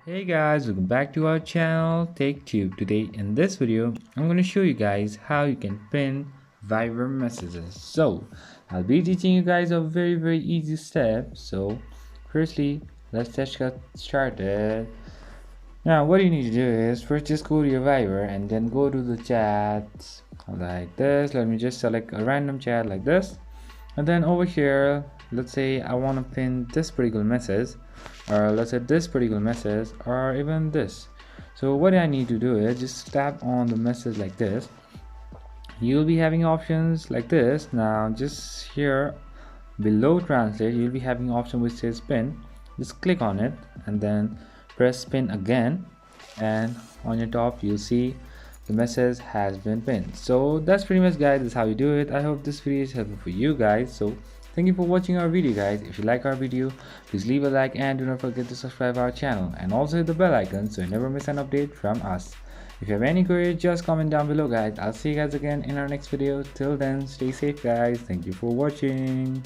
Hey guys, welcome back to our channel TechTube. Today in this video I'm going to show you guys how you can pin Viber messages. So I'll be teaching you guys a very easy step. So firstly, let's just get started. Now what you need to do is first just go to your Viber and then go to the chats like this. Let me just select a random chat like this, and then over here let's say I want to pin this particular message, or let's say this particular message, or even this. So what I need to do is just tap on the message like this. You'll be having options like this. Now just here below translate, you'll be having option which says pin. Just click on it and then press pin again, and on your top you'll see the message has been pinned. So that's pretty much, guys, is how you do it. I hope this video is helpful for you guys. So thank you for watching our video, guys. If you like our video, please leave a like and do not forget to subscribe our channel, and also hit the bell icon so you never miss an update from us. If you have any queries, just comment down below, guys. I'll see you guys again in our next video. Till then, stay safe, guys. Thank you for watching.